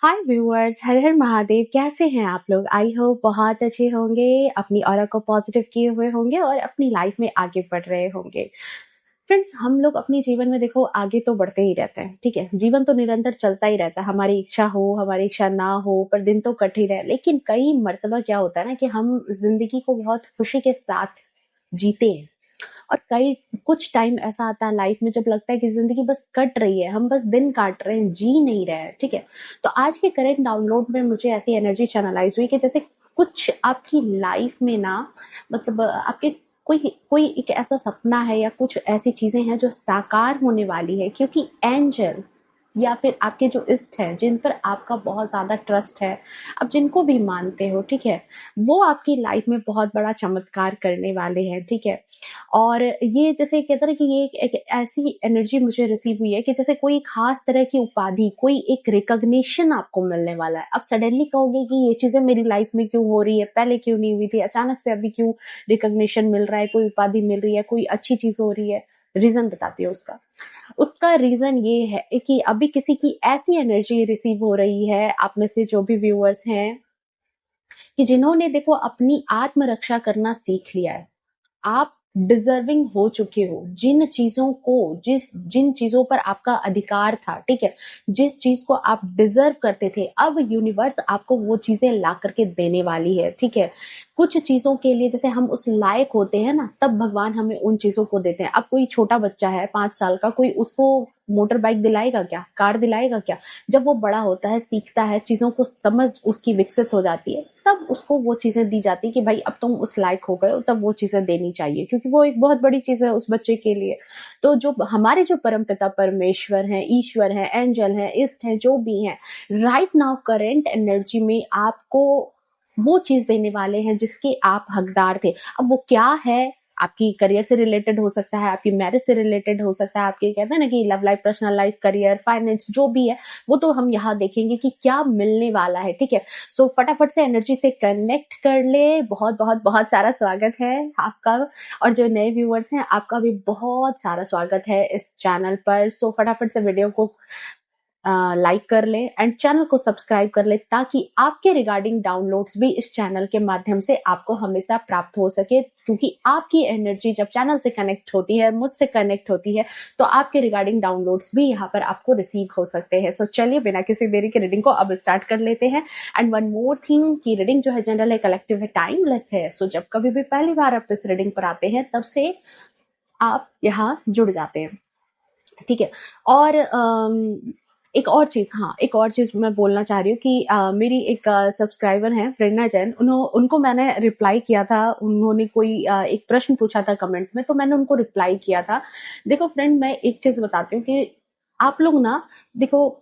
हाय viewers, हर हर महादेव। कैसे हैं आप लोग? आई होप बहुत अच्छे होंगे, अपनी ऑरा को पॉजिटिव किए हुए होंगे और अपनी लाइफ में आगे बढ़ रहे होंगे। फ्रेंड्स, हम लोग अपने जीवन में देखो आगे तो बढ़ते ही रहते हैं, ठीक है। जीवन तो निरंतर चलता ही रहता है, हमारी इच्छा हो हमारी इच्छा ना हो, पर दिन तो कट ही रहे। लेकिन कई मर्तबा क्या होता है ना कि हम जिंदगी को बहुत खुशी के साथ जीते हैं, और कई कुछ टाइम ऐसा आता है लाइफ में जब लगता है कि जिंदगी बस कट रही है, हम बस दिन काट रहे हैं, जी नहीं रहे हैं, ठीक है। तो आज के करंट डाउनलोड में मुझे ऐसी एनर्जी चैनलाइज हुई कि जैसे कुछ आपकी लाइफ में ना, मतलब आपके कोई कोई एक ऐसा सपना है या कुछ ऐसी चीजें हैं जो साकार होने वाली है, क्योंकि एंजल या फिर आपके जो इष्ट हैं जिन पर आपका बहुत ज्यादा ट्रस्ट है, आप जिनको भी मानते हो, ठीक है, वो आपकी लाइफ में बहुत बड़ा चमत्कार करने वाले हैं, ठीक है। और ये जैसे कहते हैं कि ये एक ऐसी एनर्जी मुझे रिसीव हुई है कि जैसे कोई खास तरह की उपाधि, कोई एक रिकॉग्निशन आपको मिलने वाला है। अब सडनली कहोगे कि ये चीजें मेरी लाइफ में क्यों हो रही है, पहले क्यों नहीं हुई थी, अचानक से अभी क्यों रिकॉग्निशन मिल रहा है, कोई उपाधि मिल रही है, कोई अच्छी चीज हो रही है। रीजन बताती हूँ उसका। उसका रीजन ये है कि अभी किसी की ऐसी एनर्जी रिसीव हो रही है, आप में से जो भी व्यूअर्स हैं, कि जिन्होंने देखो अपनी आत्मरक्षा करना सीख लिया है। आप डिजर्विंग हो चुके हो जिन चीजों को, जिन चीजों पर आपका अधिकार था, ठीक है, जिस चीज को आप डिजर्व करते थे, अब यूनिवर्स आपको वो चीजें ला करके देने वाली है, ठीक है। कुछ चीजों के लिए जैसे हम उस लायक होते हैं ना, तब भगवान हमें उन चीजों को देते हैं। अब कोई छोटा बच्चा है 5 साल का, कोई उसको मोटर बाइक दिलाएगा क्या, कार दिलाएगा क्या? जब वो बड़ा होता है, सीखता है, चीजों को समझ उसकी विकसित हो जाती है, तब उसको वो चीजें दी जाती है कि भाई अब तुम उस लायक हो गए हो, तब वो चीजें देनी चाहिए, क्योंकि वो एक बहुत बड़ी चीज है उस बच्चे के लिए। तो जो हमारे जो परमपिता परमेश्वर हैं, ईश्वर हैं, एंजल हैं, इष्ट हैं, जो भी हैं, राइट नाउ करेंट एनर्जी में आपको वो चीज देने वाले हैं जिसके आप हकदार थे। अब वो क्या है? आपकी करियर से रिलेटेड हो सकता है, आपकी मैरिज से रिलेटेड हो सकता है, आपके कहते हैं ना कि love life, personal life, career, finance, जो भी है वो तो हम यहाँ देखेंगे कि क्या मिलने वाला है, ठीक है। सो फटाफट से एनर्जी से कनेक्ट कर ले। बहुत बहुत बहुत सारा स्वागत है आपका, और जो नए व्यूअर्स हैं आपका भी बहुत सारा स्वागत है इस चैनल पर। सो फटाफट से वीडियो को लाइक कर ले एंड चैनल को सब्सक्राइब कर ले, ताकि आपके रिगार्डिंग डाउनलोड्स भी इस चैनल के माध्यम से आपको हमेशा प्राप्त हो सके। क्योंकि आपकी एनर्जी जब चैनल से कनेक्ट होती है, मुझसे कनेक्ट होती है, तो आपके रिगार्डिंग डाउनलोड्स भी यहाँ पर आपको रिसीव हो सकते हैं। सो चलिए बिना किसी देरी के रीडिंग को अब स्टार्ट कर लेते हैं। एंड वन मोर थिंग की रीडिंग जो है जनरल है, कलेक्टिव है, टाइमलेस है। सो जब कभी भी पहली बार आप इस रीडिंग पर आते हैं, तब से आप यहाँ जुड़ जाते हैं, ठीक है। और एक और चीज, हाँ, एक और चीज मैं बोलना चाह रही हूँ कि मेरी एक सब्सक्राइबर है प्रेरणा जैन, उनको मैंने रिप्लाई किया था। उन्होंने कोई एक प्रश्न पूछा था कमेंट में, तो मैंने उनको रिप्लाई किया था। देखो फ्रेंड, मैं एक चीज बताती हूँ कि आप लोग ना, देखो,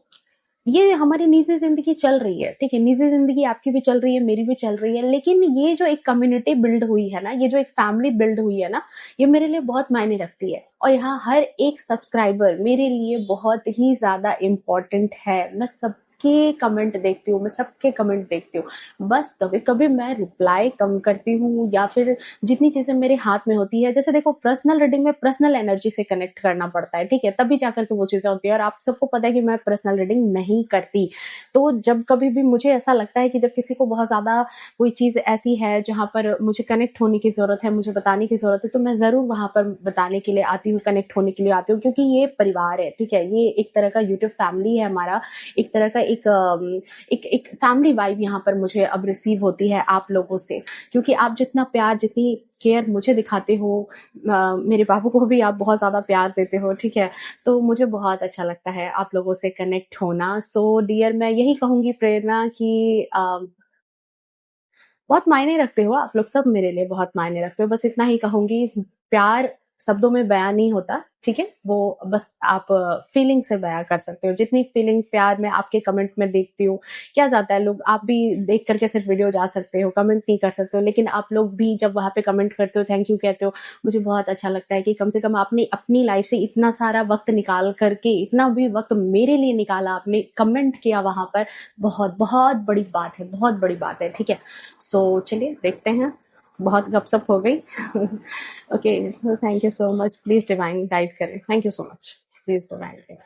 ये हमारी निजी जिंदगी चल रही है, ठीक है, निजी जिंदगी आपकी भी चल रही है, मेरी भी चल रही है, लेकिन ये जो एक कम्युनिटी बिल्ड हुई है ना, ये जो एक फैमिली बिल्ड हुई है ना, ये मेरे लिए बहुत मायने रखती है। और यहाँ हर एक सब्सक्राइबर मेरे लिए बहुत ही ज्यादा इम्पोर्टेंट है। मैं सबके कमेंट देखती हूँ, मैं सबके कमेंट देखती हूँ। बस कभी कभी मैं रिप्लाई कम करती हूँ, या फिर जितनी चीजें मेरे हाथ में होती है, जैसे देखो पर्सनल रीडिंग में पर्सनल एनर्जी से कनेक्ट करना पड़ता है, ठीक है, तभी जाकर के वो चीजें होती है। और आप सबको पता है कि मैं पर्सनल रीडिंग नहीं करती। तो जब कभी भी मुझे ऐसा लगता है कि जब किसी को बहुत ज्यादा कोई चीज ऐसी है जहां पर मुझे कनेक्ट होने की जरूरत है, मुझे बताने की जरूरत है, तो मैं जरूर वहां पर बताने के लिए आती हूँ, कनेक्ट होने के लिए आती हूँ, क्योंकि ये परिवार है, ठीक है, ये एक तरह का यूट्यूब फैमिली है हमारा। एक तरह का एक फैमिली वाइब यहाँ पर मुझे अब रिसीव होती है आप लोगों से, क्योंकि आप जितना प्यार, जितनी केयर मुझे दिखाते हो, मेरे बाबू को भी आप बहुत ज्यादा प्यार देते हो, ठीक है। तो मुझे बहुत अच्छा लगता है आप लोगों से कनेक्ट होना। सो डियर, मैं यही कहूंगी प्रेरणा कि बहुत मायने रखते हो आप लोग, सब मेरे लिए बहुत मायने रखते हो। बस इतना ही कहूंगी, प्यार शब्दों में बयां नहीं होता, ठीक है, वो बस आप फीलिंग से बयां कर सकते हो। जितनी फीलिंग प्यार मैं आपके कमेंट में देखती हूँ, क्या जाता है, लोग आप भी देख करके सिर्फ वीडियो जा सकते हो, कमेंट नहीं कर सकते हो, लेकिन आप लोग भी जब वहां पे कमेंट करते हो, थैंक यू कहते हो, मुझे बहुत अच्छा लगता है कि कम से कम आपने अपनी लाइफ से इतना सारा वक्त निकाल करके, इतना भी वक्त मेरे लिए निकाला, आपने कमेंट किया वहां पर। बहुत बहुत बड़ी बात है, बहुत बड़ी बात है, ठीक है। सो चलिए देखते हैं, बहुत गपशप हो गई। Okay, thank you so much. Please divine guide करें। Thank you so much. Please divine guide.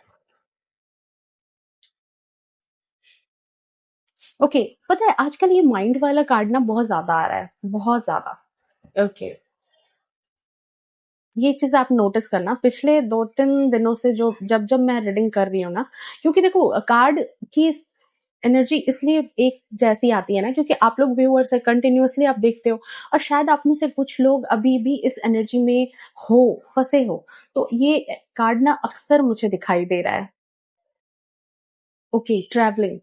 Okay, पता है आजकल ये माइंड वाला कार्ड ना बहुत ज़्यादा आ रहा है, बहुत ज़्यादा। ओके, ये चीज़ आप नोटिस करना पिछले 2-3 दिनों से जो जब-जब मैं रीडिंग कर रही हूँ ना, क्योंकि देखो कार्ड की एनर्जी इसलिए एक जैसी आती है ना क्योंकि आप लोग व्यूअर्स हैं, कंटिन्यूअसली आप देखते हो और शायद आप में से कुछ लोग अभी भी इस एनर्जी में हो, फँसे हो। तो ये कार्ड ना अक्सर मुझे दिखाई दे रहा है। Okay, travelling.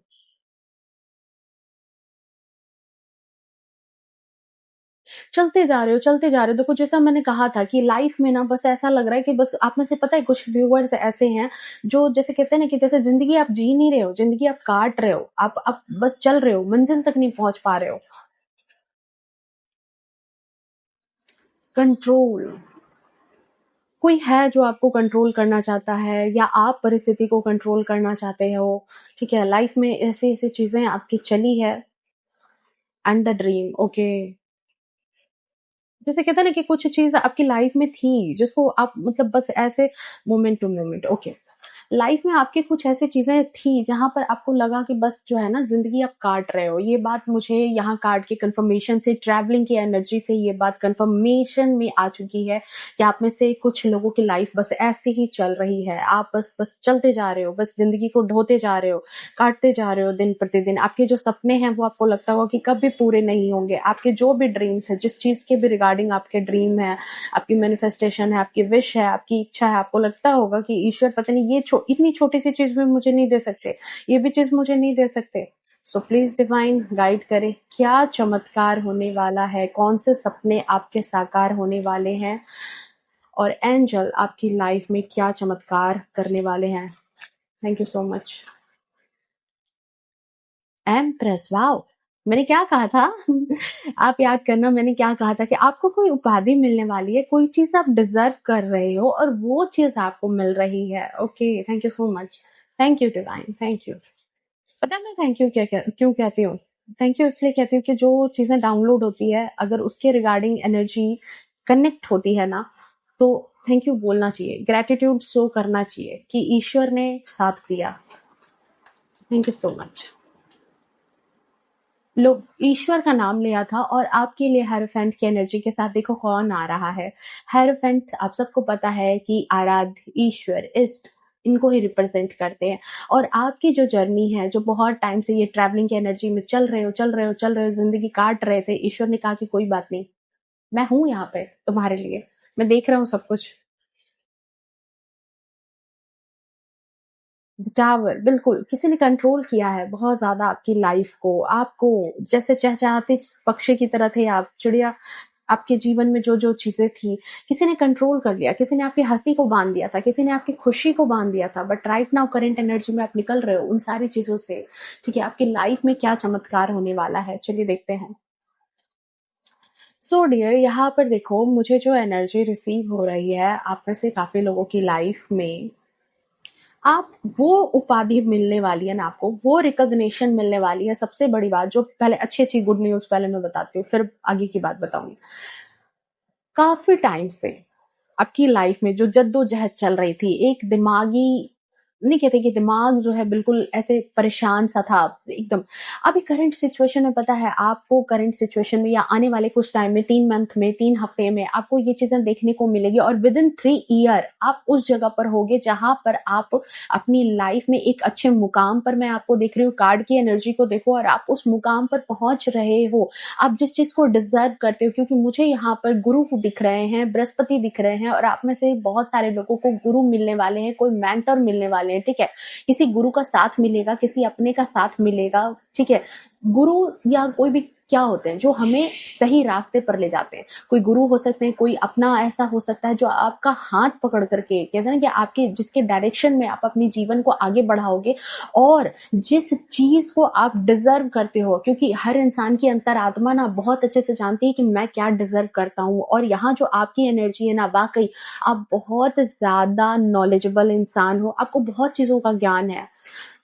चलते जा रहे हो, चलते जा रहे हो। देखो जैसा मैंने कहा था कि लाइफ में ना बस ऐसा लग रहा है कि बस आप में से पता है कुछ व्यूअर्स ऐसे हैं जो जैसे कहते हैं ना कि जैसे ज़िंदगी आप जी नहीं रहे हो, ज़िंदगी आप काट रहे हो। आप बस चल रहे हो, मंज़िल तक नहीं पहुँच पा रहे हो। कंट्रोल, कोई है जो आपको कंट्रोल करना चाहता है या आप परिस्थिति को कंट्रोल करना चाहते हो, ठीक है? लाइफ में ऐसी-ऐसी चीज़ें आपकी चली है एंड द ड्रीम, ओके। जैसे कहते हैं ना कि कुछ चीज़ आपकी लाइफ में थी, जिसको आप मतलब बस ऐसे moment to moment, okay. Life में आपकी कुछ ऐसी चीज़ें थी, जहाँ पर आपको लगा कि बस जो है ना ज़िंदगी आप काट रहे हो। ये बात मुझे यहाँ कार्ड के कन्फर्मेशन से, ट्रैवलिंग की एनर्जी से ये बात कन्फर्मेशन में आ चुकी है कि आप में से कुछ लोगों की लाइफ बस ऐसे ही चल रही है। आप बस चलते जा रहे हो, बस ज़िंदगी को ढोते जा रहे हो, काटते जा रहे हो दिन प्रतिदिन। आपके जो सपने हैं, वो आपको लगता होगा कि कभी पूरे नहीं होंगे। आपके जो भी ड्रीम्स हैं, जिस चीज़ के भी रिगार्डिंग आपके ड्रीम है, आपकी मैनिफेस्टेशन है, आपकी विश है, आपकी इच्छा है, आपको लगता होगा कि ईश्वर पता नहीं ये इतनी छोटी सी चीज भी मुझे नहीं दे सकते, ये भी चीज मुझे नहीं दे सकते। सो प्लीज डिवाइन गाइड करें, क्या चमत्कार होने वाला है, कौन से सपने आपके साकार होने वाले हैं और एंजल आपकी लाइफ में क्या चमत्कार करने वाले हैं। Thank you so much. Empress, wow! मैंने क्या कहा था? आप याद करना मैंने क्या कहा था कि आपको कोई उपाधि मिलने वाली है, कोई चीज़ आप डिज़र्व कर रहे हो और वो चीज़ आपको मिल रही है। Okay, thank you so much. Thank you divine, thank you. पता है मैं थैंक यू क्या क्यों कहती हूँ? थैंक यू इसलिए कहती हूँ कि जो चीज़ें डाउनलोड होती है, अगर उसके रिगार्डिंग एनर्जी कनेक्ट होती है ना, तो थैंक यू बोलना चाहिए, ग्रैटिट्यूड शो करना चाहिए कि ईश्वर ने साथ दिया। Thank you so much. लोग ईश्वर का नाम लिया था और आपके लिए हेरोफेंट की एनर्जी के साथ देखो कौन आ रहा है। हेरोफेंट आप सबको पता है कि आराध्य ईश्वर इष्ट इनको ही रिप्रेजेंट करते हैं और आपकी जो जर्नी है जो बहुत टाइम से ये ट्रैवलिंग की एनर्जी में चल रहे हो जिंदगी काट रहे थे, ईश्वर ने कहा कि कोई बात नहीं, मैं हूं यहाँ पे तुम्हारे लिए, मैं देख रहा हूँ सब कुछ। टावर, बिल्कुल, किसी ने कंट्रोल किया है बहुत ज़्यादा आपकी लाइफ़ को, आपको जैसे चहचहाते पक्षी की तरह थे आप, चिड़िया आपके जीवन में जो-जो चीज़ें थी, किसी ने कंट्रोल कर लिया, किसी ने आपकी हँसी को बाँध दिया था, किसी ने आपकी खुशी को बाँध दिया था, but right now current energy में आप निकल रहे हो उन सारी चीज़ों से, ठीक है? आपकी लाइफ़ में क्या चमत्कार होने वाला है, चलिए देखते हैं। सो डियर यहाँ पर देखो मुझे जो एनर्जी रिसीव हो रही है, आप में से काफ़ी लोगों की लाइफ़ में आप वो उपाधि मिलने वाली है ना आपको, वो रिकॉग्निशन मिलने वाली है। सबसे बड़ी बात जो पहले अच्छी-अच्छी गुड न्यूज़ पहले मैं बताती हूँ, फिर आगे की बात बताऊँगी। काफ़ी टाइम से आपकी लाइफ में जो जद्दोजहद चल रही थी, एक दिमागी नहीं कहते कि दिमाग जो है बिल्कुल ऐसे परेशान सा था एकदम। अभी करंट सिचुएशन में पता है आपको करंट सिचुएशन में या आने वाले कुछ टाइम में 3 मंथ में 3 हफ्ते में आपको ये चीज़ें देखने को मिलेगी और विदिन 3 ईयर आप उस जगह पर होगे जहाँ पर आप अपनी लाइफ में एक अच्छे मुकाम पर, मैं आपको देख रही हूँ कार्ड की एनर्जी को देखो और आप उस मुकाम पर पहुँच रहे हो। आप जिस चीज़ को डिज़र्व करते हो, क्योंकि मुझे यहाँ पर गुरु दिख रहे हैं, बृहस्पति दिख रहे हैं और आप में से बहुत सारे लोगों को गुरु मिलने वाले हैं, कोई मेंटर मिलने वाले हैं, ठीक है? किसी गुरु का साथ मिलेगा, किसी अपने का साथ मिलेगा, ठीक है? गुरु या कोई भी क्या होते हैं जो हमें सही रास्ते पर ले जाते हैं। कोई गुरु हो सकते हैं, कोई अपना ऐसा हो सकता है जो आपका हाथ पकड़ करके कहते हैं ना कि आपके जिसके डायरेक्शन में आप अपने जीवन को आगे बढ़ाओगे और जिस चीज़ को आप डिज़र्व करते हो, क्योंकि हर इंसान की अंतरात्मा ना बहुत अच्छे से जानती है कि मैं क्या डिज़र्व करता हूँ और यहाँ जो आपकी एनर्जी है ना वाक़ई आप बहुत ज़्यादा नॉलेजेबल इंसान हो, आपको बहुत चीज़ों का ज्ञान है।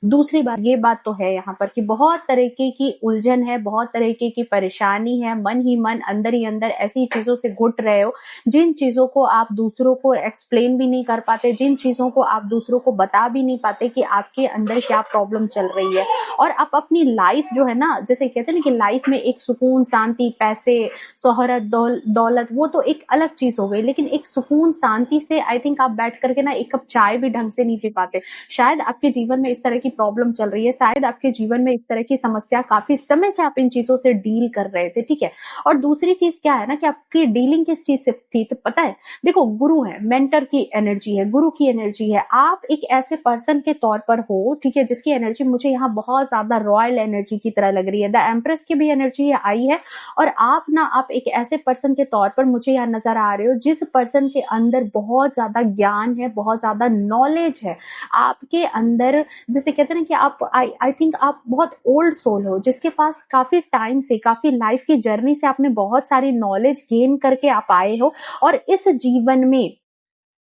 दूसरी बात, ये बात तो है यहाँ पर कि बहुत तरीके की उलझन है, बहुत तरीके की परेशानी है, मन ही मन, अंदर ही अंदर ऐसी चीज़ों से घुट रहे हो, जिन चीज़ों को आप दूसरों को एक्सप्लेन भी नहीं कर पाते, जिन चीज़ों को आप दूसरों को बता भी नहीं पाते कि आपके अंदर क्या प्रॉब्लम चल रही है। और आप अपनी लाइफ जो है ना, जैसे कहते हैं ना कि लाइफ में एक सुकून, शांति, पैसे, शोहरत, दौलत, वो तो एक अलग चीज़ हो गई, लेकिन एक सुकून, शांति से आई थिंक आप बैठ कर के ना एक कप चाय भी ढंग से नहीं पी पाते। शायद आपके जीवन में इस तरह की प्रॉब्लम चल रही है, शायद आपके जीवन में इस तरह की समस्या काफ़ी समय से आप इन चीज़ों से डील कर रहे थे, ठीक है? और दूसरी चीज़ क्या है ना कि आपकी डीलिंग किस चीज़ से थी, तो पता है? देखो, गुरु है, मेंटर की एनर्जी है, गुरु की एनर्जी है। आप एक ऐसे पर्सन के तौर पर हो, ठीक है, जिसकी एनर्जी मुझे यहाँ बहुत ज़्यादा रॉयल एनर्जी की तरह लग रही है। द एम्प्रेस की भी एनर्जी आई है, और आप एक ऐसे पर्सन के तौर पर मुझे यहाँ नज़र आ रहे हो, जिस पर्सन के अंदर बहुत ज़्यादा ज्ञान है, बहुत ज़्यादा नॉलेज है। आपके अंदर, जिसे कहते हैं ना कि आप आई थिंक आप बहुत ओल्ड सोल हो, जिसके पास काफ़ी टाइम से, काफ़ी लाइफ की जर्नी से आपने बहुत सारी नॉलेज गेन करके आप आए हो। और इस जीवन में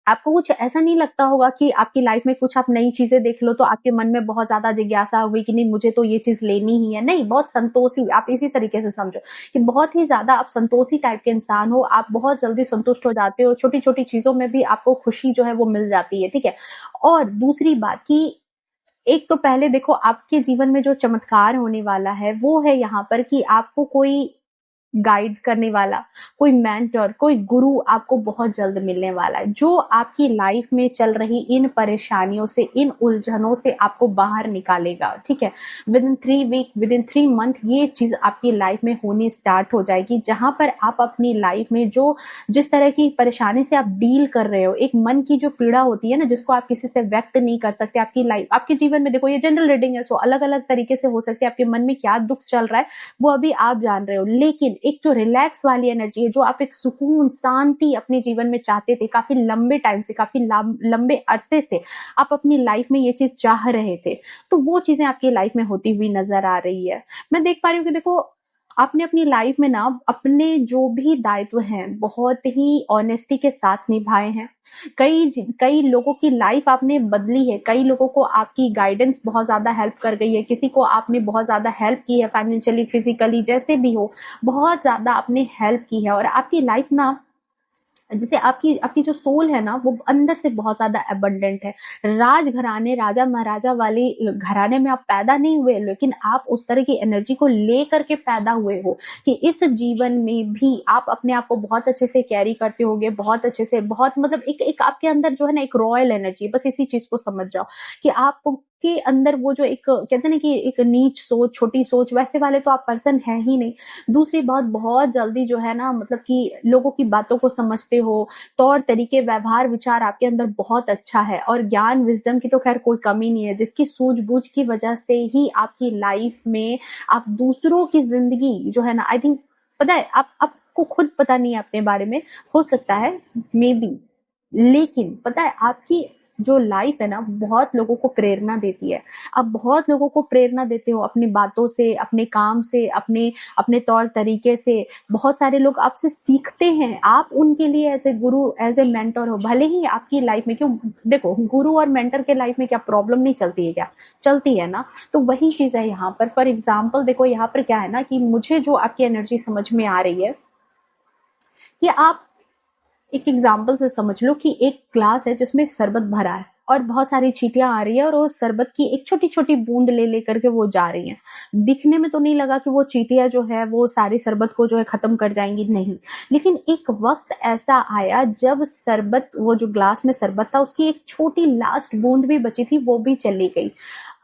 आपको कुछ ऐसा नहीं लगता होगा कि आपकी लाइफ में कुछ आप नई चीज़ें देख लो तो आपके मन में बहुत ज़्यादा जिज्ञासा हो गई कि नहीं, मुझे तो ये चीज़ लेनी ही है। नहीं, बहुत संतोषी, आप इसी तरीके से समझो कि बहुत ही ज़्यादा आप संतोषी टाइप के इंसान हो, आप बहुत जल्दी संतुष्ट हो जाते हो, छोटी-छोटी चीज़ों में भी आपको खुशी जो है वो मिल जाती है, ठीक है? और दूसरी बात कि एक तो पहले देखो, आपके जीवन में जो चमत्कार होने वाला है वो है यहाँ पर कि आपको कोई गाइड करने वाला, कोई मेंटर, कोई गुरु आपको बहुत जल्द मिलने वाला है, जो आपकी लाइफ में चल रही इन परेशानियों से, इन उलझनों से आपको बाहर निकालेगा, ठीक है? Within 3 week, within 3 month ये चीज़ आपकी लाइफ में होनी स्टार्ट हो जाएगी, जहाँ पर आप अपनी लाइफ में जिस तरह की परेशानी से आप डील कर रहे हो, एक मन की जो पीड़ा होती है ना, जिसको आप किसी से व्यक्त नहीं कर सकते, आपकी लाइफ, आपके जीवन में, देखो ये जनरल रीडिंग है, सो अलग-अलग तरीके से हो सकती है, आपके मन में क्या दुःख चल रहा है, वो अभी आप जान रहे हो। लेकिन एक जो रिलैक्स वाली एनर्जी है, जो आप एक सुकून, शांति अपने जीवन में चाहते थे, काफ़ी लंबे टाइम से, काफ़ी लंबे अरसे से आप अपनी लाइफ में ये चीज़ चाह रहे थे, तो वो चीज़ें आपकी लाइफ में होती हुई नज़र आ रही है। मैं देख पा रही हूँ कि देखो, आपने अपनी लाइफ में ना अपने जो भी दायित्व हैं बहुत ही ऑनेस्टी के साथ निभाए हैं। कई लोगों की लाइफ आपने बदली है, कई लोगों को आपकी गाइडेंस बहुत ज़्यादा हेल्प कर गई है, किसी को आपने बहुत ज़्यादा हेल्प की है, फाइनेंशियली, फिजिकली, जैसे भी हो, बहुत ज़्यादा आपने हेल्प की है। और आपकी लाइफ ना, जैसे आपकी आपकी जो सोल है ना, वो अंदर से बहुत ज़्यादा अबंडेंट है। राजघराने, राजा-महाराजा वाले घराने में आप पैदा नहीं हुए, लेकिन आप उस तरह की एनर्जी को लेकर के पैदा हुए हो कि इस जीवन में भी आप अपने आप को बहुत अच्छे से कैरी करते होगे, बहुत अच्छे से, बहुत मतलब एक एक आपके अंदर जो है ना एक रॉयल एनर्जी है, बस इसी चीज़ को समझ जाओ कि आपके अंदर वो जो एक कहते हैं ना कि एक नीच सोच, छोटी सोच, वैसे वाले तो आप पर्सन हैं ही नहीं। दूसरी बात, बहुत जल्दी जो है ना, मतलब कि लोगों की बातों को समझते हो, तौर तरीके, व्यवहार, विचार आपके अंदर बहुत अच्छा है, और ज्ञान, विज़डम की तो खैर कोई कमी नहीं है, जिसकी सूझबूझ की वजह से ही आपकी लाइफ में आप दूसरों की ज़िंदगी जो है ना, आई थिंक, पता है, आप आपको खुद पता नहीं है अपने बारे में, हो सकता है, मे बी, लेकिन पता है आपकी जो लाइफ है ना, बहुत लोगों को प्रेरणा देती है। आप बहुत लोगों को प्रेरणा देते हो अपनी बातों से, अपने काम से, अपने अपने तौर तरीके से। बहुत सारे लोग आपसे सीखते हैं, आप उनके लिए as a Guru, as a mentor हो। भले ही आपकी लाइफ में, क्यों, देखो, गुरु और मेंटर के लाइफ में क्या प्रॉब्लम नहीं चलती है क्या? चलती है ना। तो वही चीज़ है यहाँ पर। फॉर एग्जाम्पल देखो, यहाँ पर क्या है ना कि मुझे जो आपकी एनर्जी समझ में आ रही है कि आप एक एग्जाम्पल से समझ लो कि एक ग्लास है जिसमें शरबत भरा है, और बहुत सारी चींटियां आ रही है, और वो शरबत की एक छोटी छोटी बूंद ले लेकर के वो जा रही हैं। दिखने में तो नहीं लगा कि वो चींटियां जो है वो सारी शरबत को जो है खत्म कर जाएंगी, नहीं। लेकिन एक वक्त ऐसा आया जब शरबत, वो जो ग्लास में शरबत था, उसकी एक छोटी लास्ट बूंद भी बची थी, वो भी चली गई।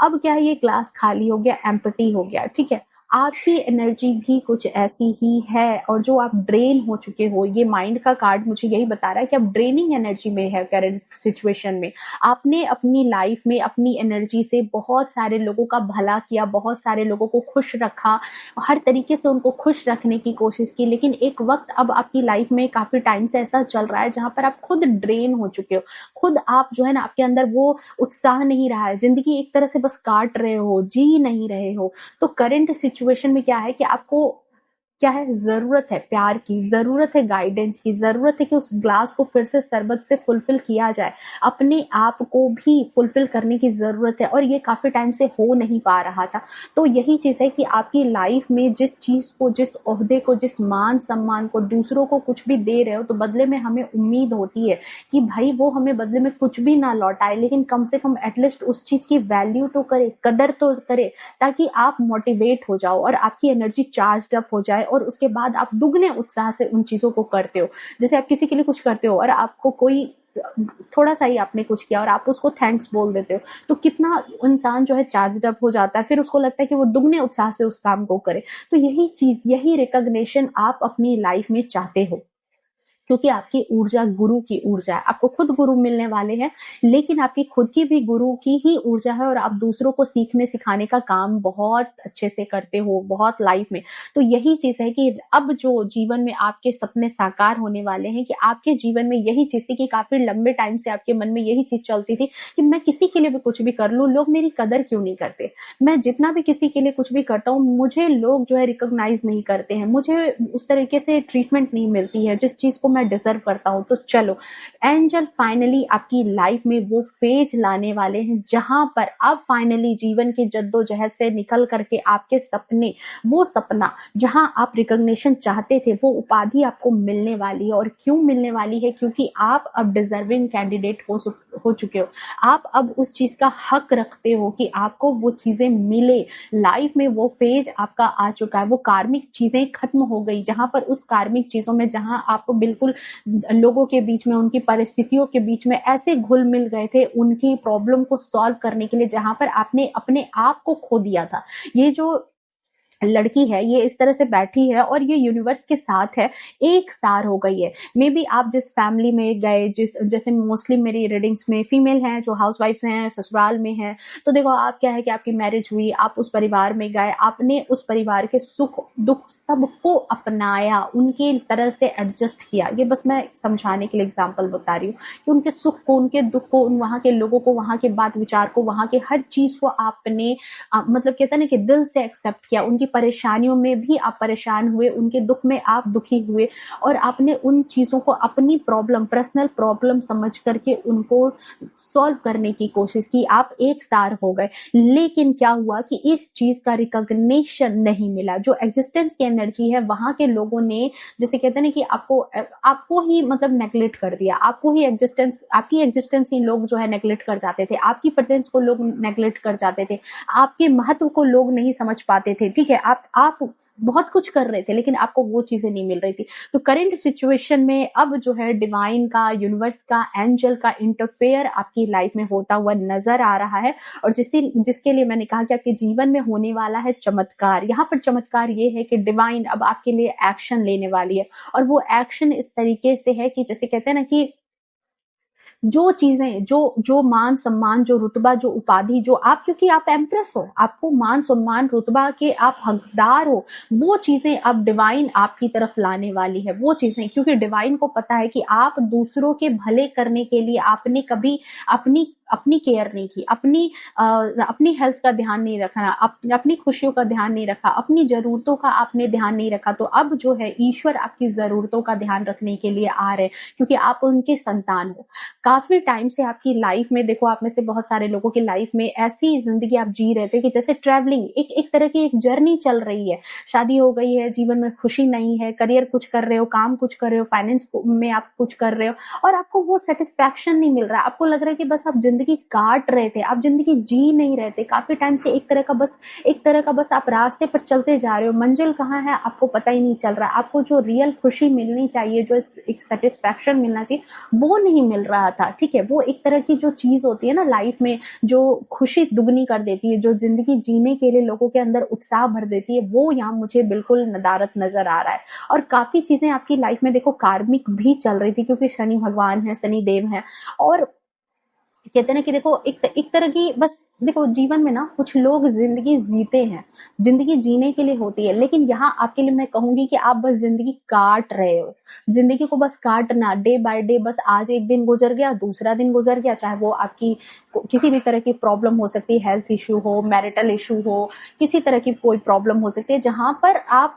अब क्या है, ये ग्लास खाली हो गया, एम्प्टी हो गया, ठीक है। आपकी एनर्जी भी कुछ ऐसी ही है, और जो आप ड्रेन हो चुके हो, ये माइंड का कार्ड मुझे यही बता रहा है कि आप ड्रेनिंग एनर्जी में है करंट सिचुएशन में। आपने अपनी लाइफ में अपनी एनर्जी से बहुत सारे लोगों का भला किया, बहुत सारे लोगों को खुश रखा, हर तरीके से उनको खुश रखने की कोशिश की, लेकिन एक वक्त अब आपकी लाइफ में काफ़ी टाइम से ऐसा चल रहा है जहाँ पर आप खुद ड्रेन हो चुके हो। खुद आप जो है ना, आपके अंदर वो उत्साह नहीं रहा है, ज़िंदगी एक तरह से बस काट रहे हो, जी नहीं रहे हो। तो करंट सिचुएशन में क्या है कि आपको क्या है, ज़रूरत है प्यार की, ज़रूरत है गाइडेंस की, ज़रूरत है कि उस ग्लास को फिर से शरबत से फुलफिल किया जाए। अपने आप को भी फुलफिल करने की ज़रूरत है और ये काफ़ी टाइम से हो नहीं पा रहा था। तो यही चीज़ है कि आपकी लाइफ में जिस चीज़ को, जिस ओहदे को, जिस मान-सम्मान को, दूसरों को कुछ भी दे रहे हो, तो बदले में हमें उम्मीद होती है कि भाई वो हमें बदले में कुछ भी ना लौटाए, लेकिन कम से कम एटलीस्ट उस चीज़ की वैल्यू तो करे, कदर तो करे, ताकि आप मोटिवेट हो जाओ और आपकी एनर्जी चार्ज्ड अप हो जाए और उसके बाद आप दुगने उत्साह से उन चीज़ों को करते हो। जैसे आप किसी के लिए कुछ करते हो और आपको कोई थोड़ा-सा ही आपने कुछ किया और आप उसको थैंक्स बोल देते हो, तो कितना इंसान जो है चार्ज्ड अप हो जाता है, फिर उसको लगता है कि वो दुगने उत्साह से उस काम को करे। तो यही चीज़, यही रिकॉग्निशन आप अपनी लाइफ में चाहते हो। क्योंकि आपकी ऊर्जा गुरु की ऊर्जा है, आपको खुद गुरु मिलने वाले हैं, लेकिन आपकी खुद की भी गुरु की ही ऊर्जा है और आप दूसरों को सीखने सिखाने का काम बहुत अच्छे से करते हो, बहुत लाइफ में। तो यही चीज़ है कि अब जो जीवन में आपके सपने साकार होने वाले हैं, कि आपके जीवन में यही चीज़ थी कि काफ़ी लंबे टाइम से आपके मन में यही चीज़ चलती थी कि मैं किसी के लिए भी कुछ भी कर लूँ, लोग मेरी कदर क्यों नहीं करते? मैं जितना भी किसी के लिए कुछ भी करता हूँ, मुझे लोग जो है रिकॉग्नाइज़ नहीं करते हैं, मुझे उस तरीके से ट्रीटमेंट नहीं मिलती है, जिस चीज़ को मैं डिज़र्व करता हूँ। तो चलो, एंजल फाइनली आपकी लाइफ में वो फेज लाने वाले हैं, जहाँ पर अब फाइनली जीवन की जद्दोजहद से निकल करके आपके सपने, वो सपना जहाँ आप रिकॉग्निशन चाहते थे, वो उपाधि आपको मिलने वाली है। और क्यों मिलने वाली है? क्योंकि आप अब डिज़र्विंग कैंडिडेट हो चुके हो। आप अब उस चीज़ का हक रखते हो कि आपको वो चीज़ें मिले। लाइफ में वो फेज आपका आ चुका है, वो कार्मिक चीज़ें खत्म हो गई, जहाँ पर उस कार्मिक चीज़ों में जहाँ आप बिल्कुल लोगों के बीच में, उनकी परिस्थितियों के बीच में ऐसे घुल मिल गए थे उनकी प्रॉब्लम को सॉल्व करने के लिए, जहाँ पर आपने अपने आप को खो दिया था। ये जो लड़की है, ये इस तरह से बैठी है और ये यूनिवर्स के साथ है, एक सार हो गई है। मे बी आप जिस फैमिली में गए, जैसे मोस्टली मेरी रीडिंग्स में फीमेल हैं जो हाउसवाइफ्स हैं, ससुराल में हैं, तो देखो आप क्या है कि आपकी मैरिज हुई, आप उस परिवार में गए, आपने उस परिवार के सुख दुख सबको अपनाया, उनके तरह से एडजस्ट किया। ये बस मैं समझाने के लिए एग्जाम्पल बता रही हूँ कि उनके सुख को, उनके दुख को, वहाँ के लोगों को, वहाँ के बात विचार को, वहाँ के हर चीज को आपने मतलब कहते हैं ना कि दिल से एक्सेप्ट किया। उनकी परेशानियों में भी आप परेशान हुए, उनके दुख में आप दुखी हुए और आपने उन चीज़ों को अपनी प्रॉब्लम, पर्सनल प्रॉब्लम समझ करके उनको सॉल्व करने की कोशिश की। आप एक सार हो गए, लेकिन क्या हुआ कि इस चीज़ का रिकॉग्निशन नहीं मिला। जो एग्जिस्टेंस की एनर्जी है, वहाँ के लोगों ने, जैसे कहते हैं ना कि आपको ही मतलब नेग्लेक्ट कर दिया, आपको ही एग्जिस्टेंस, आपकी एग्जिस्टेंस ही लोग जो है नेग्लेक्ट कर जाते थे, आपकी प्रेजेंस को लोग नेग्लेक्ट कर जाते थे, आपके महत्व को लोग नहीं समझ पाते थे। ठीक है, आप बहुत कुछ कर रहे थे, लेकिन आपको वो चीजें नहीं मिल रही थी। तो करंट सिचुएशन में अब जो है डिवाइन का, यूनिवर्स का, एंजल का इंटरफेयर आपकी लाइफ में होता हुआ नजर आ रहा है। और जिसके लिए मैंने कहा कि आपके जीवन में होने वाला है चमत्कार। यहाँ पर चमत्कार ये है कि डिवाइन अब आपके लिए एक्शन लेने वाली है, और वो एक्शन इस तरीके से है कि जैसे कहते हैं ना कि जो चीजें, जो मान सम्मान, जो रुतबा, जो उपाधि, जो आप, क्योंकि आप एम्प्रेस हो, आपको मान सम्मान रुतबा के आप हकदार हो, वो चीजें अब डिवाइन आपकी तरफ लाने वाली है। वो चीजें, क्योंकि डिवाइन को पता है कि आप दूसरों के भले करने के लिए आपने कभी अपनी अपनी केयर नहीं की, अपनी हेल्थ का ध्यान नहीं रखा, अपनी खुशियों का ध्यान नहीं रखा, अपनी जरूरतों का आपने ध्यान नहीं रखा। तो अब जो है ईश्वर आपकी जरूरतों का ध्यान रखने के लिए आ रहे हैं, क्योंकि आप उनके संतान हो। काफी टाइम से आपकी लाइफ में, देखो आप में से बहुत सारे लोगों की लाइफ में ऐसी जिंदगी आप जी रहे थे कि जैसे ट्रैवलिंग, एक तरह की एक जर्नी चल रही है। शादी हो गई है, जीवन में खुशी नहीं है, करियर कुछ कर रहे हो, काम कुछ कर रहे हो, फाइनेंस में आप कुछ कर रहे हो, और आपको वो सेटिस्फैक्शन नहीं मिल रहा। आपको लग रहा है कि बस आप जिंदगी काट रहे थे, आप जिंदगी जी नहीं रहे थे। काफी टाइम से एक तरह का बस आप रास्ते पर चलते जा रहे हो, मंजिल कहाँ है आपको पता ही नहीं चल रहा। आपको जो रियल खुशी मिलनी चाहिए, जो एक सेटिस्फैक्शन मिलना चाहिए, वो नहीं मिल रहा था। ठीक है, वो एक तरह की जो चीज होती है ना लाइफ में, जो खुशी दुगनी कर देती है, जो जिंदगी जीने के लिए लोगों के अंदर उत्साह भर देती है, वो यहाँ मुझे बिल्कुल नदारत नजर आ रहा है। और काफी चीजें आपकी लाइफ में देखो कार्मिक भी चल रही थी, क्योंकि शनि भगवान है, शनि देव है। और कहते हैं ना कि देखो एक तरह की, बस देखो जीवन में ना कुछ लोग जिंदगी जीते हैं, जिंदगी जीने के लिए होती है, लेकिन यहाँ आपके लिए मैं कहूंगी कि आप बस जिंदगी काट रहे हो। जिंदगी को बस काटना, डे बाय डे, बस आज एक दिन गुजर गया, दूसरा दिन गुजर गया, चाहे वो आपकी किसी भी तरह की प्रॉब्लम हो सकती है, हेल्थ इशू हो, मैरिटल इशू हो, किसी तरह की कोई प्रॉब्लम हो सकती है, जहां पर आप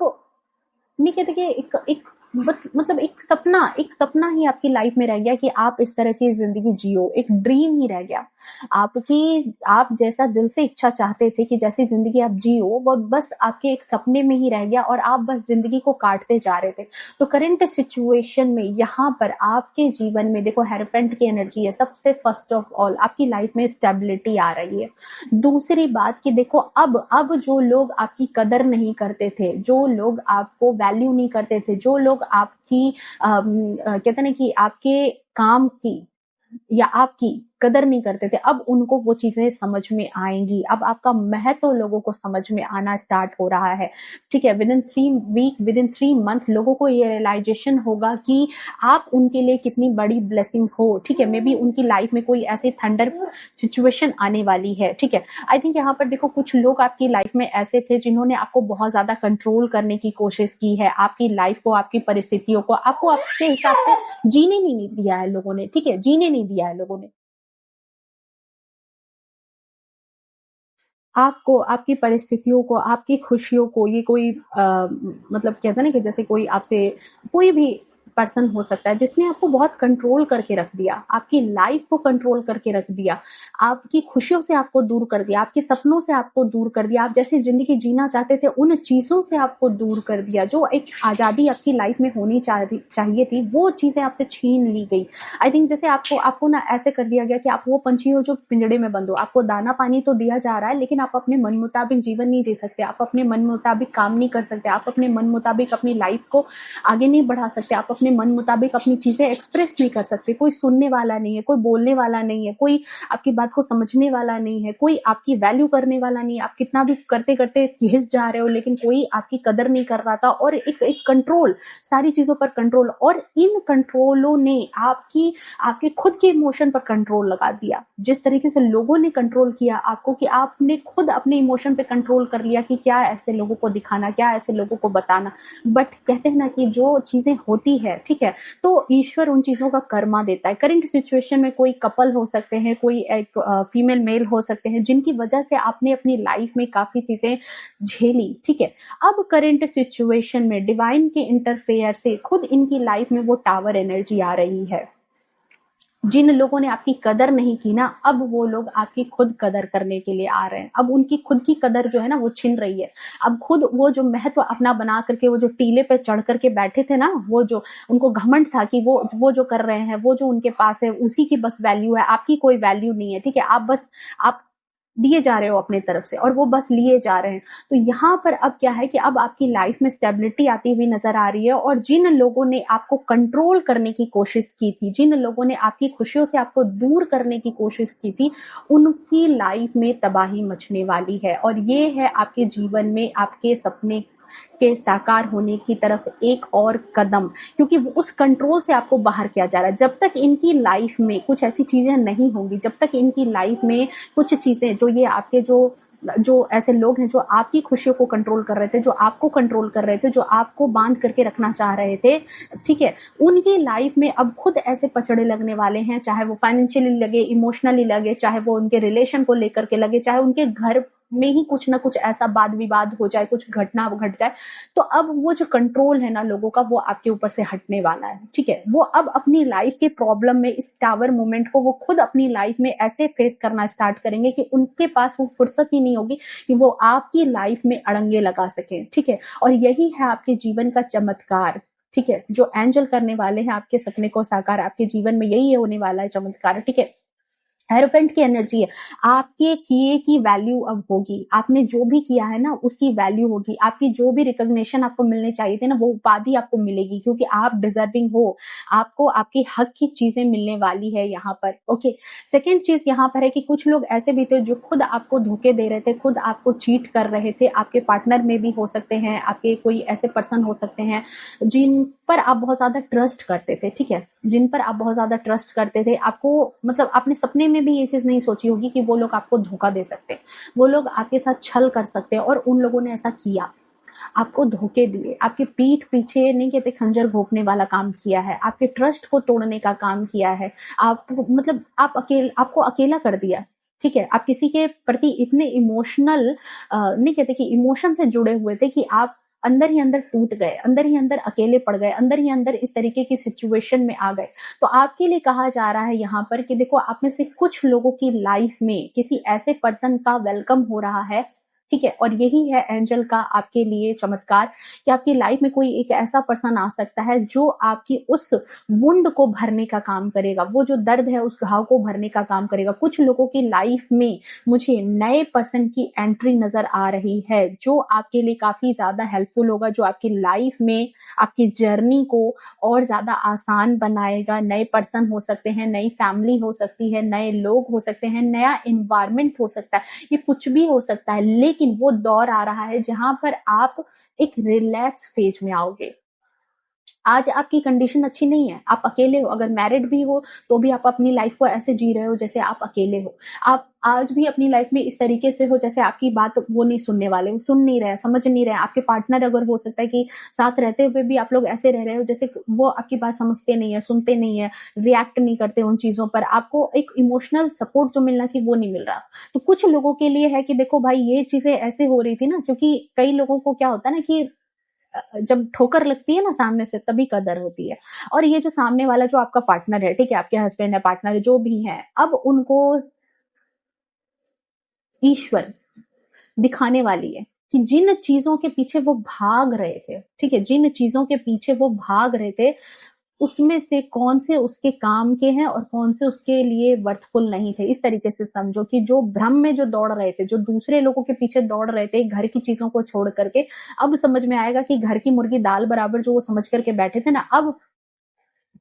नहीं कहते कि एक मतलब एक सपना ही आपकी लाइफ में रह गया कि आप इस तरह की जिंदगी जियो, एक ड्रीम ही रह गया आपकी। आप जैसा दिल से इच्छा चाहते थे कि जैसी जिंदगी आप जियो, वो बस आपके एक सपने में ही रह गया और आप बस जिंदगी को काटते जा रहे थे। तो करंट सिचुएशन में यहाँ पर आपके जीवन में देखो हेरोफेंट की एनर्जी है। सबसे फर्स्ट ऑफ ऑल आपकी लाइफ में स्टेबिलिटी आ रही है। दूसरी बात कि देखो अब जो लोग आपकी कदर नहीं करते थे, जो लोग आपको वैल्यू नहीं करते थे, जो लोग आपकी कहते हैं ना कि आपके काम की या आपकी कदर नहीं करते थे, अब उनको वो चीजें समझ में आएंगी। अब आपका महत्व लोगों को समझ में आना स्टार्ट हो रहा है। ठीक है, within 3 week, within 3 month लोगों को ये रियलाइजेशन होगा कि आप उनके लिए कितनी बड़ी ब्लेसिंग हो। ठीक है, मे बी उनकी लाइफ में कोई ऐसी थंडर सिचुएशन आने वाली है। ठीक है, आई थिंक यहाँ पर देखो कुछ लोग आपकी लाइफ में ऐसे थे जिन्होंने आपको बहुत ज्यादा कंट्रोल करने की कोशिश की है, आपकी लाइफ को, आपकी परिस्थितियों को, आपको आपके हिसाब से जीने नहीं दिया है लोगों ने। ठीक है, जीने नहीं दिया है लोगों ने आपको, आपकी परिस्थितियों को, आपकी खुशियों को। ये कोई मतलब कहते हैं ना कि जैसे कोई आपसे कोई भी पर्सन हो सकता है जिसने आपको बहुत कंट्रोल करके रख दिया, आपकी लाइफ को कंट्रोल करके रख दिया, आपकी खुशियों से आपको दूर कर दिया, आपके सपनों से आपको दूर कर दिया, आप जैसी जिंदगी जीना चाहते थे उन चीजों से आपको दूर कर दिया। जो एक आजादी आपकी लाइफ में होनी चाहिए थी, वो चीजें आपसे छीन ली गई। आई थिंक जैसे आपको आपको ना ऐसे कर दिया गया कि आप वो पंछी हो जो पिंजड़े में बंद हो। आपको दाना पानी तो दिया जा रहा है, लेकिन आप अपने मन मुताबिक जीवन नहीं जी सकते, आप अपने मन मुताबिक काम नहीं कर सकते, आप अपने मन मुताबिक अपनी लाइफ को आगे नहीं बढ़ा सकते, आप अपने मन मुताबिक अपनी चीजें एक्सप्रेस नहीं कर सकते। कोई सुनने वाला नहीं है, कोई बोलने वाला नहीं है, कोई आपकी बात को समझने वाला नहीं है, कोई आपकी वैल्यू करने वाला नहीं है। आप कितना भी करते करते घिस जा रहे हो, लेकिन कोई आपकी कदर नहीं कर रहा था। और एक कंट्रोल, सारी चीजों पर कंट्रोल, और इन कंट्रोलों ने आपकी आपके खुद के इमोशन पर कंट्रोल लगा दिया। जिस तरीके से लोगों ने कंट्रोल किया आपको, कि आपने खुद अपने इमोशन पे कंट्रोल कर लिया कि क्या ऐसे लोगों को दिखाना, क्या ऐसे लोगों को बताना। बट कहते हैं ना कि जो चीजें होती है, ठीक है, तो ईश्वर उन चीजों का कर्मा देता है। करंट सिचुएशन में कोई कपल हो सकते हैं, कोई एक फीमेल मेल हो सकते हैं, जिनकी वजह से आपने अपनी लाइफ में काफी चीजें झेली। ठीक है, अब करंट सिचुएशन में डिवाइन के इंटरफेयर से खुद इनकी लाइफ में वो टावर एनर्जी आ रही है। जिन लोगों ने आपकी कदर नहीं की ना, अब वो लोग आपकी खुद कदर करने के लिए आ रहे हैं। अब उनकी खुद की कदर जो है ना वो छिन रही है। अब खुद वो जो महत्व अपना बना करके, वो जो टीले पे चढ़ करके बैठे थे ना, वो जो उनको घमंड था कि वो जो कर रहे हैं, वो जो उनके पास है, उसी की बस वैल्यू है, आपकी कोई वैल्यू नहीं है। ठीक है, आप दिए जा रहे हो अपने तरफ से, और वो बस लिए जा रहे हैं। तो यहाँ पर अब क्या है कि अब आपकी लाइफ में स्टेबिलिटी आती हुई नजर आ रही है। और जिन लोगों ने आपको कंट्रोल करने की कोशिश की थी, जिन लोगों ने आपकी खुशियों से आपको दूर करने की कोशिश की थी, उनकी लाइफ में तबाही मचने वाली है। और ये है आपके जीवन में आपके सपने के साकार होने की तरफ एक और कदम, क्योंकि उस कंट्रोल से आपको बाहर किया जा रहा है। जब तक इनकी लाइफ में कुछ ऐसी चीजें नहीं होंगी, जब तक इनकी लाइफ में कुछ चीजें, जो ये आपके जो ऐसे लोग हैं जो आपकी खुशियों को कंट्रोल कर रहे थे, जो आपको कंट्रोल कर रहे थे, जो आपको बांध करके रखना चाह रहे थे, ठीक है, उनकी लाइफ में अब खुद ऐसे पचड़े लगने वाले हैं। चाहे वो फाइनेंशियली लगे, इमोशनली लगे, चाहे वो उनके रिलेशन को लेकर के लगे, चाहे उनके घर में ही कुछ ना कुछ ऐसा वाद विवाद हो जाए, कुछ घटना घट जाए, तो अब वो जो कंट्रोल है ना लोगों का, वो आपके ऊपर से हटने वाला है। ठीक है, वो अब अपनी लाइफ के प्रॉब्लम में, इस टावर मोमेंट को वो खुद अपनी लाइफ में ऐसे फेस करना स्टार्ट करेंगे कि उनके पास वो फुर्सत ही नहीं होगी कि वो आपकी लाइफ में अड़ंगे लगा सकें। ठीक है, और यही है आपके जीवन का चमत्कार। ठीक है, जो एंजल करने वाले हैं आपके सपने को साकार, आपके जीवन में यही होने वाला है चमत्कार। ठीक है, हेरोफेंट की एनर्जी है। आपके किए की वैल्यू अब होगी, आपने जो भी किया है ना उसकी वैल्यू होगी। आपकी जो भी रिकॉग्निशन आपको मिलने चाहिए थे ना, वो उपाधि आपको मिलेगी, क्योंकि आप डिजर्विंग हो। आपको आपकी हक की चीजें मिलने वाली है यहाँ पर। ओके, सेकेंड चीज यहाँ पर है कि कुछ लोग ऐसे भी थे जो खुद आपको धोखे दे रहे थे, खुद आपको चीट कर रहे थे। आपके पार्टनर में भी हो सकते हैं, आपके कोई ऐसे पर्सन हो सकते हैं जिन पर आप बहुत ज्यादा ट्रस्ट करते थे। ठीक है, जिन पर आप बहुत ज्यादा ट्रस्ट करते थे, आपको मतलब आपने सपने में भी ये चीज नहीं सोची होगी कि वो लोग आपको धोखा दे सकते हैं, वो लोग आपके साथ छल कर सकते हैं, और उन लोगों ने ऐसा किया, आपको धोखे दिए, आपके पीठ पीछे नहीं कहते खंजर भोंकने वाला काम किया है, आपके ट्रस्ट को तोड़ने का काम किया है। आप मतलब आपको अकेला कर दिया। ठीक है, आप किसी के प्रति इतने इमोशनल नहीं कहते कि इमोशन से जुड़े हुए थे कि आप अंदर ही अंदर टूट गए, अंदर ही अंदर अकेले पड़ गए, अंदर ही अंदर इस तरीके की सिचुएशन में आ गए। तो आपके लिए कहा जा रहा है यहाँ पर कि देखो, आप में से कुछ लोगों की लाइफ में किसी ऐसे पर्सन का वेलकम हो रहा है, ठीक है, और यही है एंजल का आपके लिए चमत्कार कि आपकी लाइफ में कोई एक ऐसा पर्सन आ सकता है जो आपकी उस वुंड को भरने का काम करेगा, वो जो दर्द है उस घाव को भरने का काम करेगा। कुछ लोगों की लाइफ में मुझे नए पर्सन की एंट्री नजर आ रही है जो आपके लिए काफी ज्यादा हेल्पफुल होगा, जो आपकी लाइफ में आपकी जर्नी को और ज्यादा आसान बनाएगा। नए पर्सन हो सकते हैं, नई फैमिली हो सकती है, नए लोग हो सकते हैं, नया इन्वायरमेंट हो सकता है, ये कुछ भी हो सकता है, लेकिन वो दौर आ रहा है जहां पर आप एक रिलैक्स फेज में आओगे। आज आपकी कंडीशन अच्छी नहीं है, आप अकेले हो, अगर मैरिड भी हो तो भी आप अपनी लाइफ को ऐसे जी रहे हो जैसे आप अकेले हो। आप आज भी अपनी लाइफ में इस तरीके से हो जैसे आपकी बात वो नहीं सुनने वाले, वो सुन नहीं रहे, समझ नहीं रहे। आपके पार्टनर अगर हो सकता है कि साथ रहते हुए भी आप लोग ऐसे रह रहे हो जैसे वो आपकी बात समझते नहीं है, सुनते नहीं है, रिएक्ट नहीं करते उन चीजों पर, आपको एक इमोशनल सपोर्ट जो मिलना चाहिए वो नहीं मिल रहा। तो कुछ लोगों के लिए है कि देखो भाई, ये चीजें ऐसे हो रही थी ना, क्योंकि कई लोगों को क्या होता है ना कि जब ठोकर लगती है ना सामने से, तभी कदर होती है। और ये जो सामने वाला जो आपका पार्टनर है, ठीक है, आपके हस्बैंड है, पार्टनर है, जो भी है, अब उनको ईश्वर दिखाने वाली है कि जिन चीजों के पीछे वो भाग रहे थे, ठीक है, जिन चीजों के पीछे वो भाग रहे थे, उसमें से कौन से उसके काम के हैं और कौन से उसके लिए वर्थफुल नहीं थे। इस तरीके से समझो कि जो भ्रम में जो दौड़ रहे थे, जो दूसरे लोगों के पीछे दौड़ रहे थे घर की चीजों को छोड़ करके, अब समझ में आएगा कि घर की मुर्गी दाल बराबर जो वो समझ करके बैठे थे ना, अब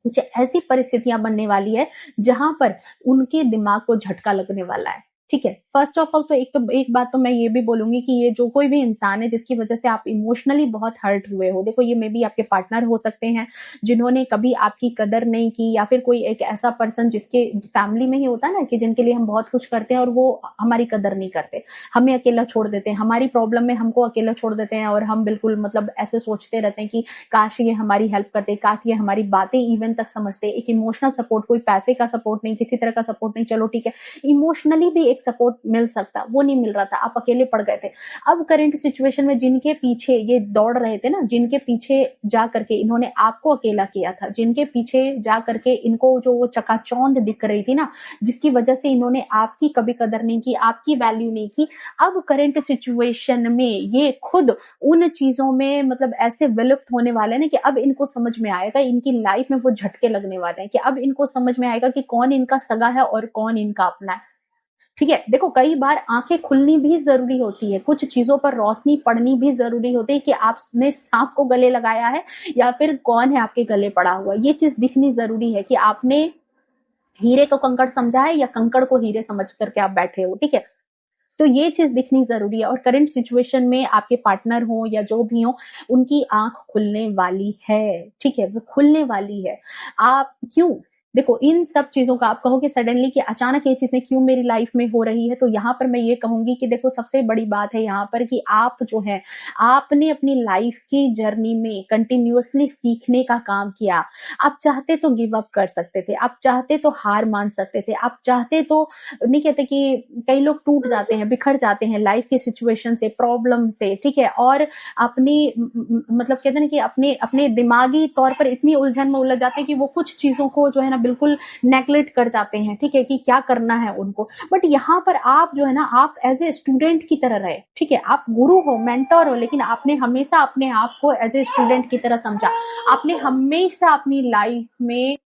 कुछ ऐसी परिस्थितियां बनने वाली है जहां पर उनके दिमाग को झटका लगने वाला है। ठीक है, फर्स्ट ऑफ ऑल तो एक बात तो मैं ये भी बोलूंगी कि ये जो कोई भी इंसान है जिसकी वजह से आप इमोशनली बहुत हर्ट हुए हो, देखो ये मे बी आपके पार्टनर हो सकते हैं जिन्होंने कभी आपकी कदर नहीं की, या फिर कोई एक ऐसा पर्सन जिसके फैमिली में ही होता है ना कि जिनके लिए हम बहुत कुछ करते हैं और वो हमारी कदर नहीं करते, हमें अकेला छोड़ देते हैं, हमारी प्रॉब्लम में हमको अकेला छोड़ देते हैं, और हम बिल्कुल मतलब ऐसे सोचते रहते हैं कि काश ये हमारी हेल्प करते, काश ये हमारी बातें इवन तक समझते। एक इमोशनल सपोर्ट, कोई पैसे का सपोर्ट नहीं, किसी तरह का सपोर्ट नहीं, चलो ठीक है इमोशनली भी एक सपोर्ट मिल सकता, वो नहीं मिल रहा था, आप अकेले पड़ गए थे। अब करंट सिचुएशन में जिनके पीछे ये दौड़ रहे थे ना, जिनके पीछे जा करके इन्होंने आपको अकेला किया था, जिनके पीछे जा करके इनको जो वो चकाचौंध दिख रही थी ना, जिसकी वजह से इन्होंने आपकी कभी कदर नहीं की, आपकी वैल्यू नहीं की, अब करंट सिचुएशन में ये खुद उन चीजों में मतलब ऐसे विलुप्त होने वाले हैं कि अब इनको समझ में आएगा, इनकी लाइफ में वो झटके लगने वाले हैं कि अब इनको समझ में आएगा कि कौन इनका सगा है और कौन इनका अपना है। ठीक है, देखो कई बार आंखें खुलनी भी जरूरी होती है, कुछ चीजों पर रोशनी पड़नी भी जरूरी होती है कि आपने सांप को गले लगाया है या फिर कौन है आपके गले पड़ा हुआ, ये चीज दिखनी जरूरी है कि आपने हीरे को कंकड़ समझा है या कंकड़ को हीरे समझ करके आप बैठे हो। ठीक है, तो ये चीज दिखनी जरूरी है, और करंट सिचुएशन में आपके पार्टनर हो या जो भी हो, उनकी आंख खुलने वाली है। ठीक है, वो खुलने वाली है। आप क्यों, देखो इन सब चीजों का आप कहोगे सडनली कि अचानक ये चीजें क्यों मेरी लाइफ में हो रही है, तो यहाँ पर मैं ये कहूंगी कि देखो सबसे बड़ी बात है यहाँ पर कि आप जो है, आपने अपनी लाइफ की जर्नी में कंटिन्यूअसली सीखने का काम किया। आप चाहते तो गिव अप कर सकते थे, आप चाहते तो हार मान सकते थे, आप चाहते तो नहीं कहते कि कई लोग टूट जाते हैं, बिखर जाते हैं लाइफ की सिचुएशन से, प्रॉब्लम से, ठीक है, और अपनी मतलब कहते हैं ना कि अपने अपने दिमागी तौर पर इतनी उलझन में उलझ जाते हैं कि वो कुछ चीजों को जो है ना बिल्कुल नेग्लेक्ट कर जाते हैं, ठीक है, कि क्या करना है उनको। बट यहाँ पर आप जो है ना, आप एज ए स्टूडेंट की तरह रहे, ठीक है, आप गुरु हो, मेंटर हो, लेकिन आपने हमेशा अपने आप को एज ए स्टूडेंट की तरह समझा। आपने हमेशा अपनी लाइफ में,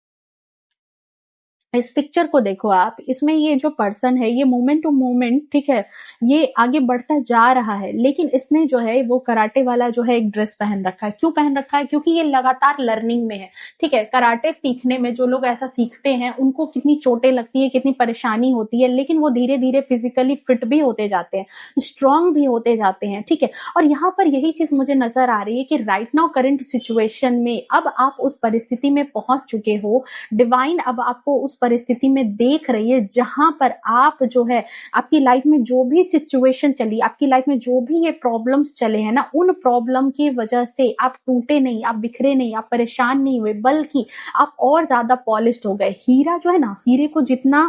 इस पिक्चर को देखो आप, इसमें ये जो पर्सन है ये मोमेंट टू मोमेंट, ठीक है, ये आगे बढ़ता जा रहा है, लेकिन इसने जो है वो कराटे वाला जो है एक ड्रेस पहन रखा है। क्यों पहन रखा है? क्योंकि ये लगातार लर्निंग में है। ठीक है, कराटे सीखने में जो लोग ऐसा सीखते हैं उनको कितनी चोटें लगती है, कितनी परेशानी होती है, लेकिन वो धीरे धीरे फिजिकली फिट भी होते जाते हैं, स्ट्रांग भी होते जाते हैं। ठीक है, और यहाँ पर यही चीज मुझे नजर आ रही है कि राइट नाउ करंट सिचुएशन में अब आप उस परिस्थिति में पहुंच चुके हो, डिवाइन अब आपको उस परिस्थिति में देख रही है जहां पर आप जो है, आपकी लाइफ में जो भी सिचुएशन चली, आपकी लाइफ में जो भी ये प्रॉब्लम्स चले हैं ना, उन प्रॉब्लम की वजह से आप टूटे नहीं, आप बिखरे नहीं, आप परेशान नहीं हुए, बल्कि आप और ज्यादा पॉलिश्ड हो गए। हीरा जो है ना, हीरे को जितना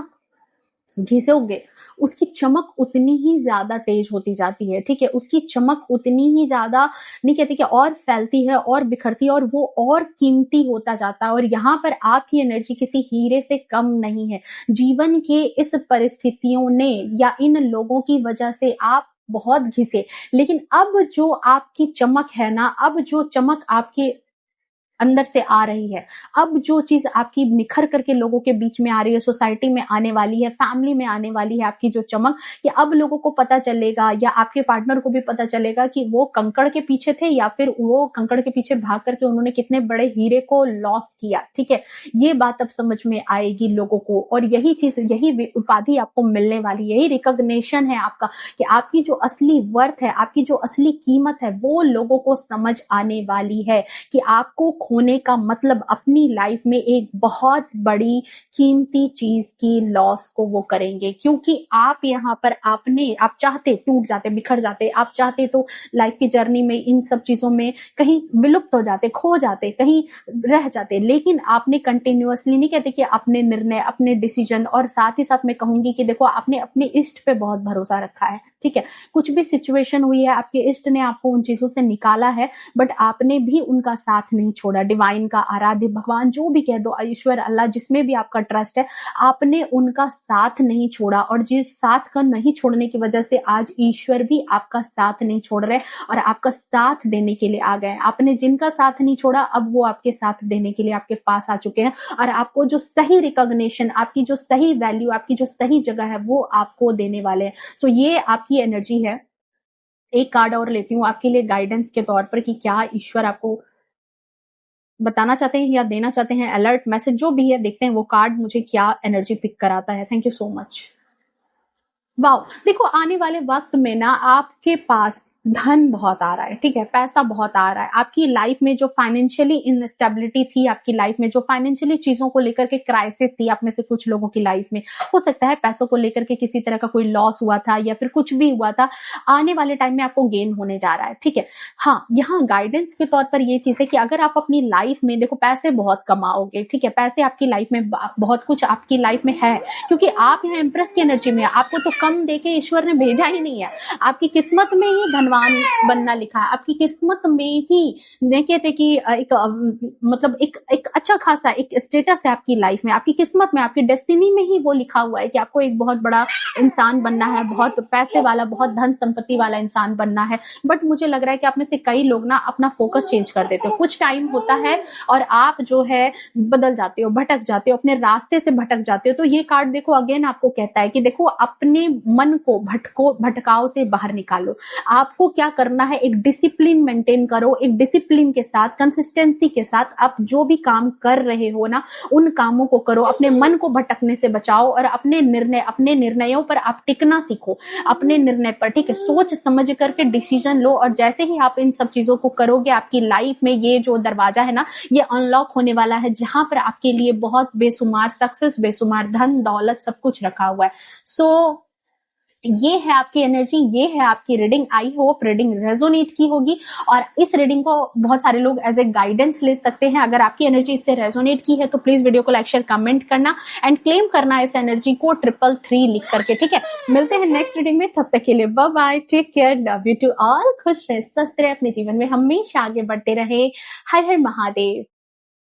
घिसोगे, उसकी चमक उतनी ही ज़्यादा तेज होती जाती है, ठीक है? उसकी चमक उतनी ही ज़्यादा नहीं कहती कि और फैलती है और बिखरती है और वो और कीमती होता जाता है। और यहाँ पर आपकी एनर्जी किसी हीरे से कम नहीं है। जीवन के इस परिस्थितियों ने या इन लोगों की वजह से आप बहुत घिसे, लेकिन अब जो आपकी चमक है ना, अब जो चमक आपके अंदर से आ रही है, अब जो चीज़ आपकी निखर करके लोगों के बीच में आ रही है, सोसाइटी में आने वाली है, फैमिली में आने वाली है आपकी जो चमक, कि अब लोगों को पता चलेगा या आपके पार्टनर को भी पता चलेगा कि वो कंकड़ के पीछे थे या फिर वो कंकड़ के पीछे भाग करके उन्होंने कितने बड़े हीरे को लॉस किया, ठीक है? ये बात अब समझ में आएगी लोगों को और यही चीज़, यही उपाधि आपको मिलने वाली है, यही रिकॉग्निशन है आपका कि आपकी जो असली वर्थ है, आपकी जो असली कीमत है, वो लोगों को समझ आने वाली है कि आपको खोने का मतलब अपनी लाइफ में एक बहुत बड़ी कीमती चीज की लॉस को वो करेंगे, क्योंकि आप यहाँ पर आप चाहते टूट जाते, बिखर जाते, आप चाहते तो लाइफ की जर्नी में इन सब चीजों में कहीं विलुप्त हो जाते, खो जाते, कहीं रह जाते, लेकिन आपने कंटिन्यूअसली, नहीं कहते कि अपने निर्णय, अपने डिसीजन, और साथ ही साथ मैं कहूंगी कि देखो आपने अपने इष्ट पे बहुत भरोसा रखा है, ठीक है? कुछ भी सिचुएशन हुई है, आपके इष्ट ने आपको उन चीजों से निकाला है, बट आपने भी उनका साथ नहीं छोड़ा। डिवाइन का, आराध्य भगवान, जो भी कह दो, ईश्वर, अल्लाह, जिसमें भी आपका ट्रस्ट है, आपने उनका साथ नहीं छोड़ा। और जिस साथ का नहीं छोड़ने की वजह से आज ईश्वर भी आपका साथ नहीं छोड़ रहे और आपका साथ देने के लिए आ गए। आपने जिनका साथ नहीं छोड़ा, अब वो आपके साथ देने के लिए आपके पास आ चुके हैं और आपको जो सही रिकॉग्निशन, आपकी जो सही वैल्यू, आपकी जो सही जगह है, वो आपको देने वाले हैं। सो ये आपकी एनर्जी है। एक कार्ड और लेती हूँ आपके लिए गाइडेंस के तौर पर कि क्या ईश्वर आपको बताना चाहते हैं या देना चाहते हैं, अलर्ट मैसेज जो भी है, देखते हैं वो कार्ड मुझे क्या एनर्जी पिक कराता है। Thank you so much. Wow, देखो आने वाले वक्त में ना आपके पास धन बहुत आ रहा है, ठीक है? पैसा बहुत आ रहा है। आपकी लाइफ में जो फाइनेंशियली इनस्टेबिलिटी थी, आपकी लाइफ में जो फाइनेंशियली चीजों को लेकर के क्राइसिस थी आप में से कुछ लोगों की लाइफ में, हो सकता है पैसों को लेकर के किसी तरह का कोई लॉस हुआ था या फिर कुछ भी हुआ था, आने वाले टाइम में आपको गेन होने जा रहा है, ठीक है? हाँ, यहाँ गाइडेंस के तौर पर ये चीज है कि अगर आप अपनी लाइफ में देखो पैसे बहुत कमाओगे, ठीक है? पैसे आपकी लाइफ में बहुत कुछ आपकी लाइफ में है, क्योंकि आप यहाँ इंप्रेस की एनर्जी में, आपको तो कम देके ईश्वर ने भेजा ही नहीं है। आपकी किस्मत में ही धनवान बनना लिखा है, आपकी किस्मत में ही कहते कि एक मतलब एक अच्छा खासा एक स्टेटस है आपकी लाइफ में, आपकी किस्मत में, आपकी डेस्टिनी में ही वो लिखा हुआ है कि आपको एक बहुत बड़ा इंसान बनना है, बहुत पैसे वाला, बहुत धन संपत्ति वाला इंसान बनना है। बट मुझे लग रहा है कि आप में से कई लोग ना अपना फोकस चेंज कर देते हो, कुछ टाइम होता है और आप जो है बदल जाते हो, भटक जाते हो, अपने रास्ते से भटक जाते हो। तो ये कार्ड देखो अगेन आपको कहता है कि देखो अपने मन को भटकाव से बाहर निकालो। आपको क्या करना है, एक डिसिप्लिन मेंटेन करो, एक डिसिप्लिन के साथ, कंसिस्टेंसी के साथ आप जो भी काम कर रहे हो ना, उन कामों को करो, अपने मन को भटकने से बचाओ और अपने निर्णयों पर आप टिकना सीखो, अपने निर्णय पर, ठीक है? सोच समझ करके डिसीजन लो और जैसे ही आप इन सब चीजों को करोगे, आपकी लाइफ में ये जो दरवाजा है ना, ये अनलॉक होने वाला है, जहां पर आपके लिए बहुत बेशुमार सक्सेस, बेशुमार धन दौलत सब कुछ रखा हुआ है। सो ये है आपकी एनर्जी, ये है आपकी reading. I hope reading resonate की होगी और इस रीडिंग को बहुत सारे लोग एज ए गाइडेंस ले सकते हैं। अगर आपकी एनर्जी इससे रेजोनेट की है तो प्लीज वीडियो को लाइक शेयर कमेंट करना एंड क्लेम करना इस एनर्जी को 333 लिख करके, ठीक है? मिलते हैं नेक्स्ट रीडिंग में, तब तक के लिए bye bye, take care, love you to all, खुश रहे, स्वस्थ रहे, अपने जीवन में हमेशा आगे बढ़ते रहे। हर हर महादेव।